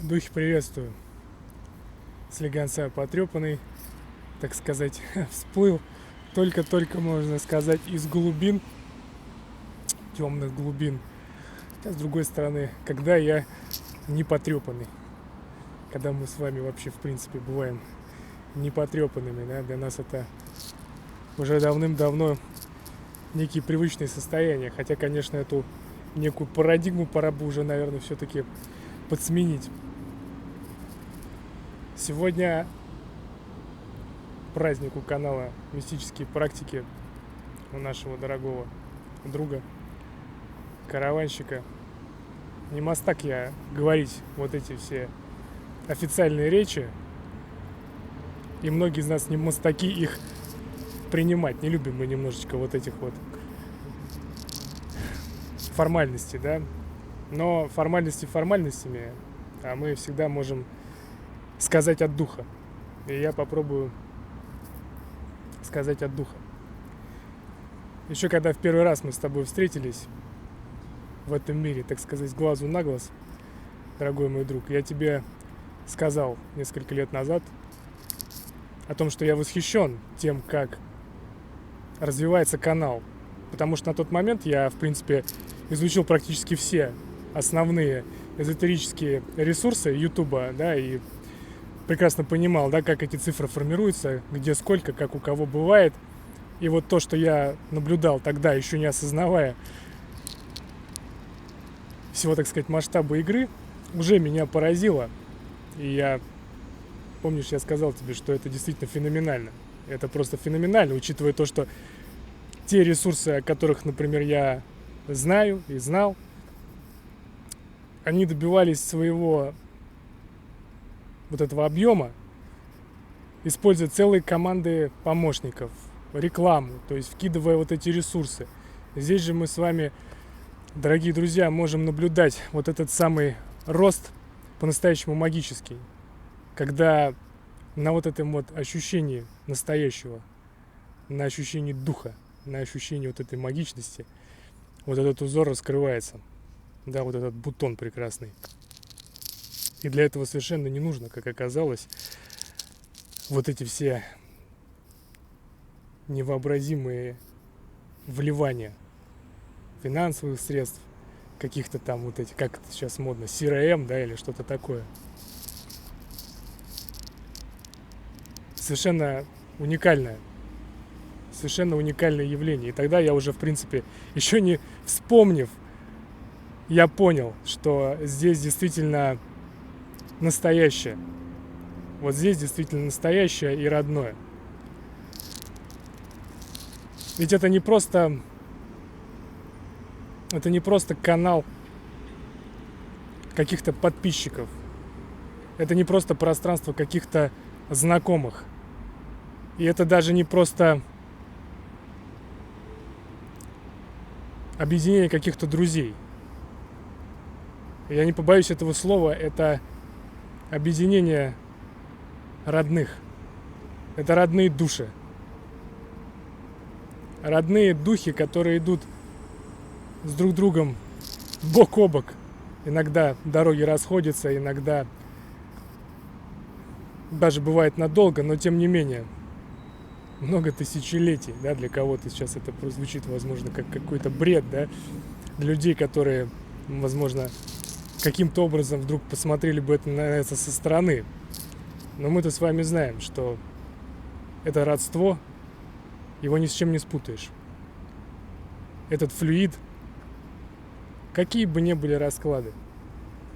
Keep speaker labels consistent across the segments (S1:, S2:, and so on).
S1: Духи, приветствую. Слегонца потрепанный, так сказать, всплыл только-только, можно сказать, из глубин, темных глубин. А с другой стороны, когда я не потрепанный, когда мы с вами вообще, в принципе, бываем не потрепанными, да, для нас это уже давным-давно некие привычные состояния. Хотя, конечно, эту некую парадигму пора бы уже, наверное, все-таки подсменить. Сегодня праздник у канала «Мистические практики» у нашего дорогого друга, караванщика. Не мастак я говорить вот эти все официальные речи, и многие из нас не мастаки их принимать. Не любим мы немножечко вот этих вот формальностей, да. Но формальности формальностями, а мы всегда можем сказать от духа. И я попробую сказать от духа. Еще когда в первый раз мы с тобой встретились в этом мире, так сказать, с глазу на глаз, дорогой мой друг, я тебе сказал несколько лет назад о том, что я восхищен тем, как развивается канал. Потому что на тот момент я, в принципе, изучил практически все основные эзотерические ресурсы Ютуба, да, и прекрасно понимал, да, как эти цифры формируются, где сколько, как у кого бывает. И вот то, что я наблюдал тогда, еще не осознавая всего, так сказать, масштаба игры, уже меня поразило. И я, помнишь, я сказал тебе, что это действительно феноменально. Это просто феноменально, учитывая то, что те ресурсы, о которых, например, я знаю и знал, они добивались своего вот этого объема, используя целые команды помощников, рекламу, то есть вкидывая вот эти ресурсы. Здесь же мы с вами, дорогие друзья, можем наблюдать вот этот самый рост по-настоящему магический, когда на вот этом вот ощущении настоящего, на ощущении духа, на ощущении вот этой магичности, вот этот узор раскрывается, да, вот этот бутон прекрасный. И для этого совершенно не нужно, как оказалось, вот эти все невообразимые вливания финансовых средств, каких-то там вот эти, как это сейчас модно, CRM, да, или что-то такое. Совершенно уникальное явление. И тогда я уже, в принципе, еще не вспомнив, я понял, что здесь действительно настоящее. Вот здесь действительно настоящее и родное. Ведь это не просто канал каких-то подписчиков. Это не просто пространство каких-то знакомых. И это даже не просто объединение каких-то друзей. Я не побоюсь этого слова, это объединение родных. Это родные души. Родные духи, которые идут с друг другом бок о бок. Иногда дороги расходятся, иногда даже бывает надолго, но тем не менее. Много тысячелетий, да, для кого-то сейчас это прозвучит, возможно, как какой-то бред, да, для людей, которые, возможно, каким-то образом вдруг посмотрели бы на это со стороны. Но мы-то с вами знаем, что это родство, его ни с чем не спутаешь. Этот флюид, какие бы ни были расклады,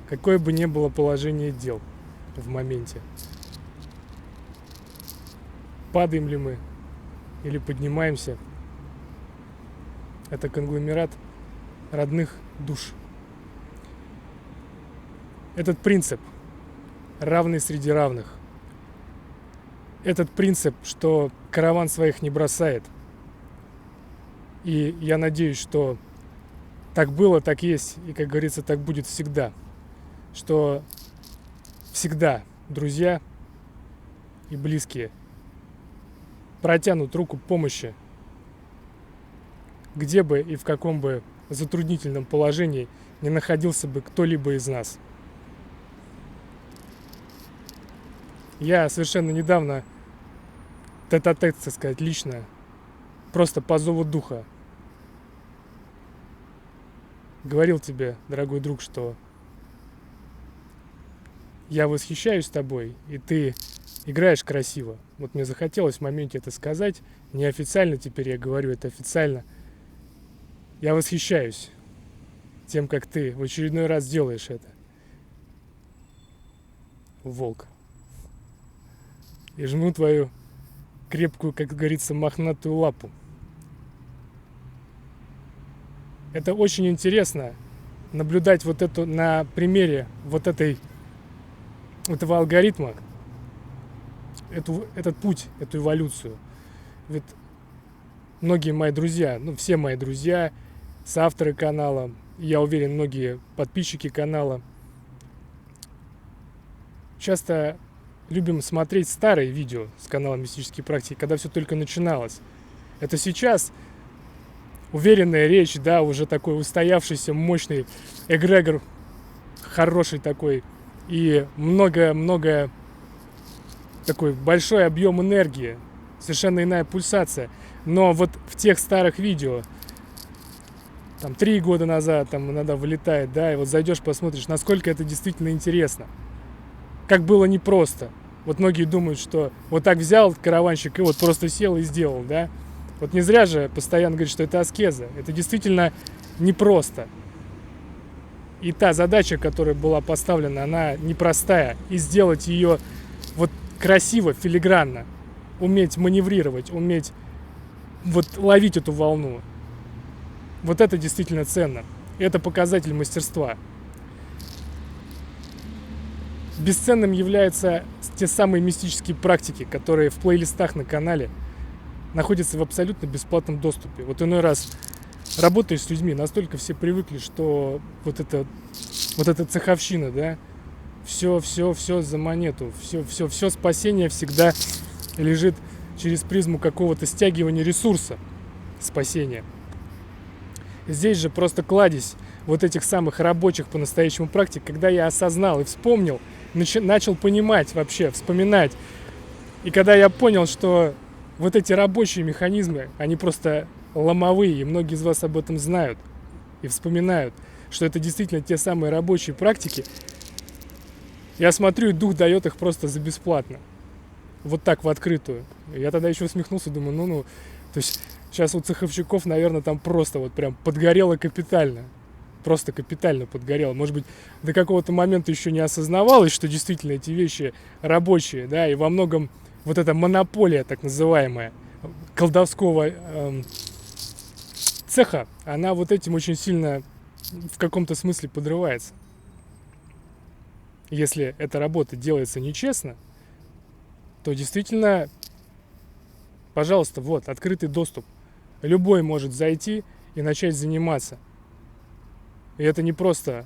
S1: какое бы ни было положение дел в моменте, падаем ли мы или поднимаемся, это конгломерат родных душ. Этот принцип равный среди равных. Этот принцип, что караван своих не бросает. И я надеюсь, что так было, так есть, и, как говорится, так будет всегда. Что всегда друзья и близкие протянут руку помощи, где бы и в каком бы затруднительном положении не находился бы кто-либо из нас. Я совершенно недавно, тет-а-тет, так сказать, лично, просто по зову духа, говорил тебе, дорогой друг, что я восхищаюсь тобой, и ты играешь красиво. Вот мне захотелось в моменте это сказать. Неофициально теперь я говорю это официально. Я восхищаюсь тем, как ты в очередной раз делаешь это. Волк. И жму твою крепкую, как говорится, мохнатую лапу. Это очень интересно наблюдать вот эту на примере вот этого алгоритма, этот путь, эту эволюцию. Ведь многие мои друзья, все мои друзья, соавторы канала, я уверен, многие подписчики канала, часто любим смотреть старые видео с канала «Мистические практики», когда все только начиналось. Это сейчас уверенная речь, да, уже такой устоявшийся, мощный эгрегор, хороший такой, и много такой большой объем энергии, совершенно иная пульсация. Но вот в тех старых видео, там 3 года назад, там иногда вылетает, да, и вот зайдешь, посмотришь, насколько это действительно интересно. Как было непросто. Вот многие думают, что вот так взял караванщик и вот просто сел и сделал, да. Вот не зря же постоянно говорят, что это аскеза. Это действительно непросто. И та задача, которая была поставлена, она непростая. И сделать ее вот красиво, филигранно, уметь маневрировать, уметь вот ловить эту волну. Вот это действительно ценно. Это показатель мастерства. Бесценным являются те самые мистические практики, которые в плейлистах на канале находятся в абсолютно бесплатном доступе. Вот иной раз работаешь с людьми, настолько все привыкли, что вот эта цеховщина, да, все за монету, все спасение всегда лежит через призму какого-то стягивания ресурса спасения. Здесь же просто кладезь вот этих самых рабочих по-настоящему практик, когда я осознал и вспомнил, начал понимать вообще, вспоминать. И когда я понял, что вот эти рабочие механизмы, они просто ломовые, и многие из вас об этом знают и вспоминают, что это действительно те самые рабочие практики, я смотрю, и дух дает их просто за бесплатно. Вот так, в открытую. Я тогда еще усмехнулся, думаю, то есть сейчас у цеховщиков, наверное, там просто вот прям подгорело капитально. Просто капитально подгорело. Может быть, до какого-то момента еще не осознавалось, что действительно эти вещи рабочие, да, и во многом вот эта монополия, так называемая, колдовского цеха, она вот этим очень сильно в каком-то смысле подрывается. Если эта работа делается нечестно, то действительно, пожалуйста, вот, открытый доступ. Любой может зайти и начать заниматься. И это не просто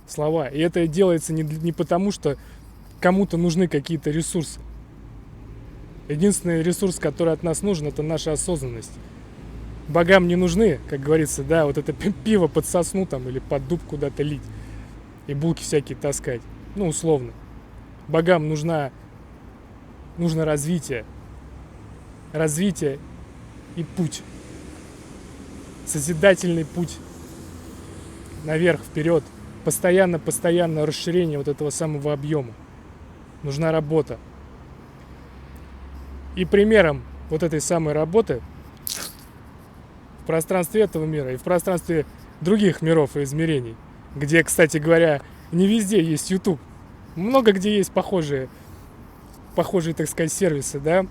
S1: слова. И это делается не потому, что кому-то нужны какие-то ресурсы. Единственный ресурс, который от нас нужен, это наша осознанность. Богам не нужны, как говорится, да, вот это пиво под сосну там или под дуб куда-то лить и булки всякие таскать. Условно. Богам нужно развитие. Развитие и путь. Созидательный путь. Наверх, вперед. Постоянно расширение вот этого самого объема. Нужна работа. И примером вот этой самой работы в пространстве этого мира и в пространстве других миров и измерений, где, кстати говоря, не везде есть YouTube. Много где есть похожие, так сказать, сервисы, да.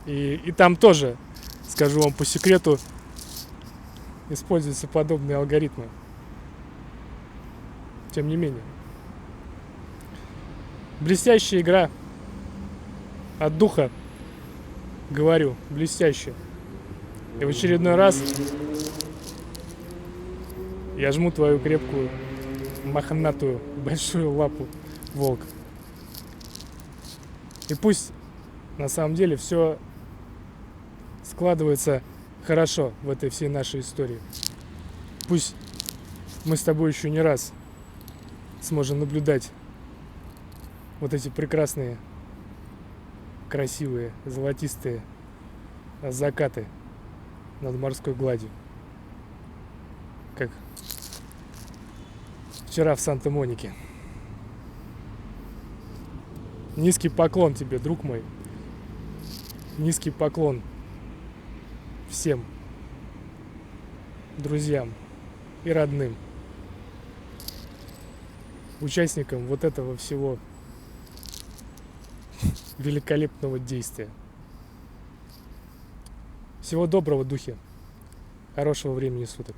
S1: И там тоже, скажу вам по секрету, используются подобные алгоритмы. Тем не менее. Блестящая игра от духа, говорю, блестящая. И в очередной раз я жму твою крепкую, мохнатую, большую лапу, волк. И пусть на самом деле все складывается хорошо в этой всей нашей истории. Пусть мы с тобой еще не раз сможем наблюдать вот эти прекрасные красивые золотистые закаты над морской гладью. Как вчера в Санта-Монике. Низкий поклон тебе, друг мой. Низкий поклон всем друзьям и родным, участникам вот этого всего великолепного действия. Всего доброго, духи. Хорошего времени суток.